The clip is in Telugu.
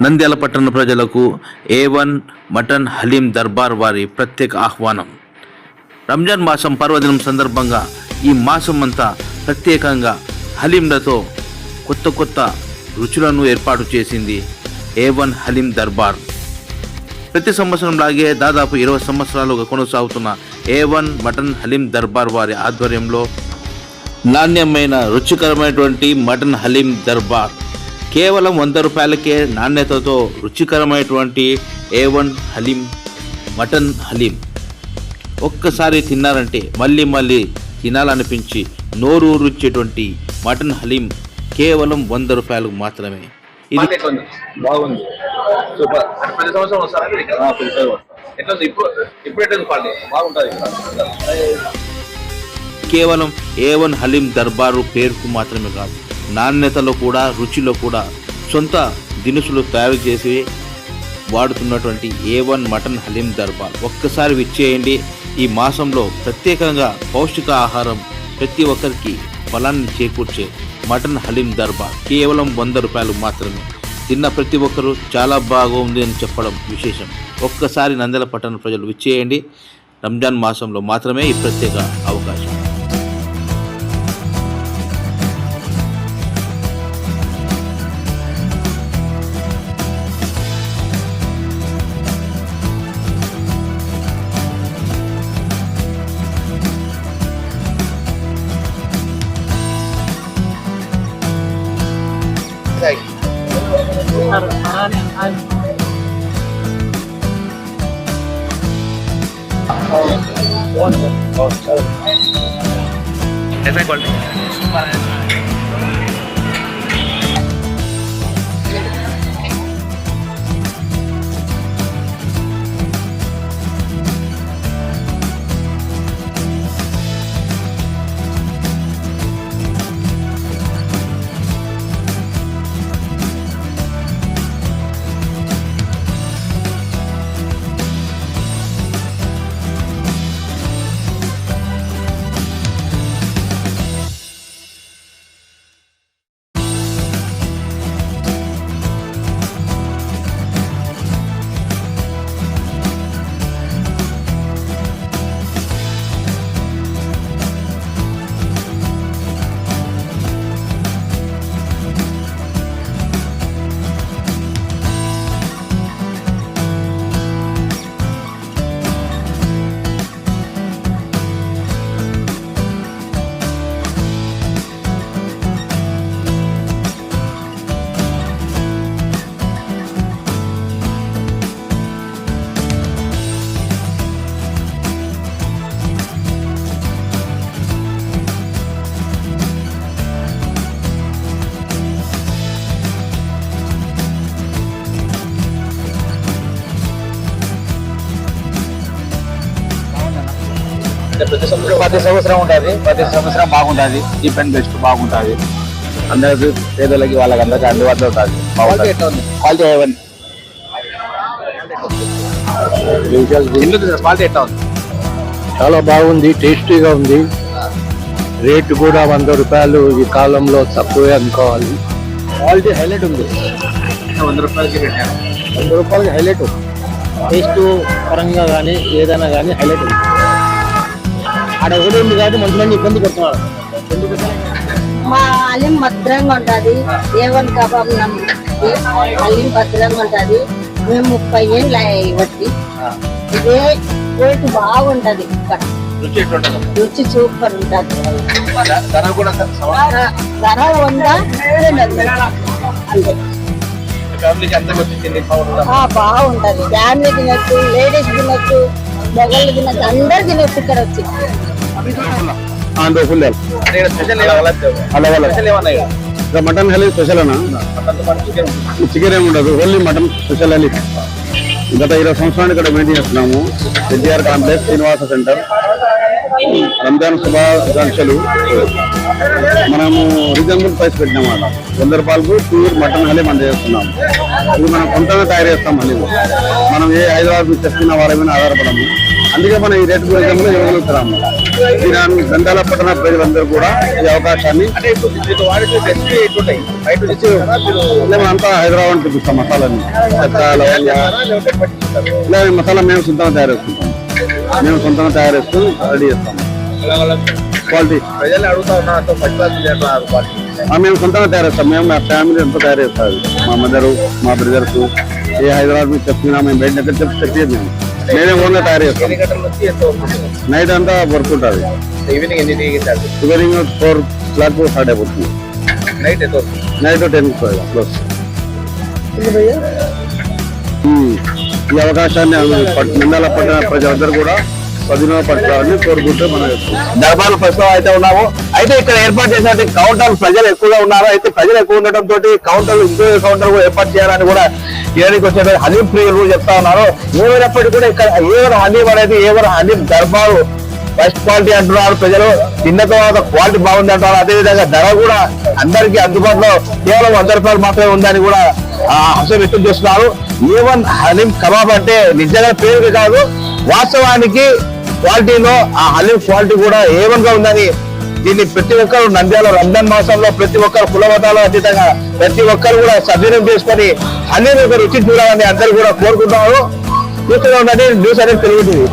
నంద్యాల పట్టణ ప్రజలకు A1 మటన్ హలీం దర్బార్ వారి ప్రత్యేక ఆహ్వానం. రంజాన్ మాసం పర్వదినం సందర్భంగా ఈ మాసం అంతా ప్రత్యేకంగా హలీంలతో కొత్త కొత్త రుచులను ఏర్పాటు చేసింది A1 హలీం దర్బార్. ప్రతి సంవత్సరం లాగే దాదాపు 20 సంవత్సరాలుగా కొనసాగుతున్న A1 మటన్ హలీం దర్బార్ వారి ఆధ్వర్యంలో నాణ్యమైన రుచికరమైనటువంటి మటన్ హలీం దర్బార్ కేవలం 100 రూపాయలకే నాణ్యతతో రుచికరమైనటువంటి A1 హలీం మటన్ హలీం ఒక్కసారి తిన్నారంటే మళ్ళీ మళ్ళీ తినాలనిపించి నోరు ఊరించేటువంటి మటన్ హలీం కేవలం 100 రూపాయలకు మాత్రమే. ఇది బాగుంది, సూపర్. ప్రతి సంవత్సరం వస్తారా? ఇప్పుడు బాగుంటుంది. కేవలం A1 హలీం దర్బారు పేరుకు మాత్రమే కాదు, నాణ్యతలో కూడా రుచిలో కూడా సొంత దినుసులు తయారు చేసి వాడుతున్నటువంటి A1 మటన్ హలీం దర్బార్ ఒక్కసారి విచ్చేయండి. ఈ మాసంలో ప్రత్యేకంగా పౌష్టిక ఆహారం ప్రతి ఒక్కరికి బలాన్ని చేకూర్చే మటన్ హలీం దర్బార్ కేవలం 100 రూపాయలు మాత్రమే. తిన్న ప్రతి ఒక్కరూ చాలా బాగుంది అని చెప్పడం విశేషం. ఒక్కసారి నంద్యాల పట్టణ ప్రజలు విచ్చేయండి. రంజాన్ మాసంలో మాత్రమే ఈ ప్రత్యేక అవకాశం. ऐसा क्वालिटी ప్రతి సంవత్సరం ఉంటుంది. ప్రతి సంవత్సరం బాగుంటుంది. చీప్ అండ్ బెస్ట్ బాగుంటుంది. అందరికి పేదలకి వాళ్ళకి అందరికీ అందుబాటులో ఉంటుంది. క్వాలిటీ A1 క్వాలిటీ ఎట్లా ఉంది? చాలా బాగుంది, టేస్టీగా ఉంది. రేటు కూడా 100 రూపాయలు ఈ కాలంలో తక్కువే అనుకోవాలి. క్వాలిటీ హైలైట్ ఉంది. 100 రూపాయలకి పెట్టాను. 100 రూపాయలకి హైలైట్. టేస్ట్ పరంగా కానీ ఏదైనా కానీ హైలైట్ ఉంది. ఆడ కూడా ఉంది కాబట్టి మనుషులన్నీ ఇబ్బంది పడుతున్నారు. మా హలీం భద్రంగా ఉంటుంది. A1 కబాబ్ హలీం భద్రంగా ఉంటుంది. మేము 30 ఏళ్ళు బట్టి ఇదే రేటు బాగుంటది. రుచి సూపర్ ఉంటుంది. ధర కూడా ధర 100 ఫ్యామిలీకి అంతా వచ్చింది. బాగుంటది. ఫ్యామిలీ తినచ్చు, లేడీస్ తినచ్చు, మొగళ్ళు తినచ్చు, అందరు తినచ్చు ఇక్కడ వచ్చి. మటన్ హలీం స్పెషల్ అన్నా? చికెన్ ఏమి ఉండదు, ఓన్లీ మటన్ స్పెషల్ హలీం. గత 20 సంవత్సరాలు ఇక్కడ మెయింటైన్ చేస్తున్నాము. NTR complex, Srinivasa centre. Ramzan శుభాకాంక్షలు. మనము రీజనబుల్ ప్రైస్ పెట్టినాం అన్నమాట. 100 రూపాయలకు ప్యూర్ మటన్ హలీం అందజేస్తున్నాము. ఇది మనం సొంతంగా తయారు చేస్తాం హలీం. మనం ఏ హైదరాబాద్ నుంచి తెస్తున్న వాళ్ళ మీద ఆధారపడము. అందుకే మనం ఈ రేటు గురించి ఇవ్వగలుగుతున్నాము. దీని గంధాల పట్టణ ప్రజలందరూ కూడా ఈ అవకాశాన్ని మేమంతా హైదరాబాద్ చూపిస్తాం. మసాలాని మసాలా మేము సొంతంగా తయారు చేసుకుంటాం. మేము సొంతంగా తయారు చేసుకుని రెడీ చేస్తాం. క్వాలిటీ మేము సొంతంగా తయారు చేస్తాం. మేము మా ఫ్యామిలీ అంతా తయారు చేస్తాం. మా మదరు, మా బ్రదర్స్ ఏ హైదరాబాద్ నుంచి చెప్పినా మేము బయట దగ్గర చెప్పేది మేమే ఓన్గా తయారు చేస్తాం. నైట్ అంతా వర్క్ ఉంటుంది. ఈవినింగ్ 4 స్టార్ట్ అయిపోతుంది. Night 10 close. ఈ అవకాశాన్ని మండల పట్టణ ప్రజలందరూ కూడా పడుకోవాలని కోరుకుంటూ మనం దర్బార్ ఫస్ట్ లో అయితే ఉన్నాము. అయితే ఇక్కడ ఏర్పాటు చేసినట్టు కౌంటర్ ప్రజలు ఎక్కువగా ఉన్నారు. అయితే ప్రజలు ఎక్కువ ఉండటం తోటి కౌంటర్ ఇంకో కౌంటర్ కూడా ఏర్పాటు చేయాలని కూడా ఏడానికి వచ్చే హలీం ప్రియులు కూడా చెప్తా ఉన్నారు. ఏమైనప్పటికీ కూడా ఇక్కడ ఏవర్ హలీం అనేది ఏవర్ హలీం దర్బారు ఫస్ట్ క్వాలిటీ అంటున్నారు ప్రజలు. తిన్న తర్వాత క్వాలిటీ బాగుంది అంటారు. అదేవిధంగా ధర కూడా అందరికీ అందుబాటులో కేవలం 100 రూపాయలు మాత్రమే ఉందని కూడా అంశం వ్యక్తం చేస్తున్నారు. ఏవన్ హలీం కబాబ్ అంటే నిజంగా పేరుగా కాదు, వాస్తవానికి క్వాలిటీలో ఆ హలీం క్వాలిటీ కూడా ఏవన్ గా ఉందని దీన్ని ప్రతి ఒక్కరు నంద్యాల రంజాన్ మాసంలో ప్రతి ఒక్కరు కులమతాలు అతీతంగా ప్రతి ఒక్కరు కూడా సద్వినియోగం చేసుకొని హలీం యొక్క రుచి చూడాలని అందరూ కూడా కోరుకుంటున్నారు. చూస్తూనే ఉండండి న్యూస్ అనేది తెలుగుతుంది.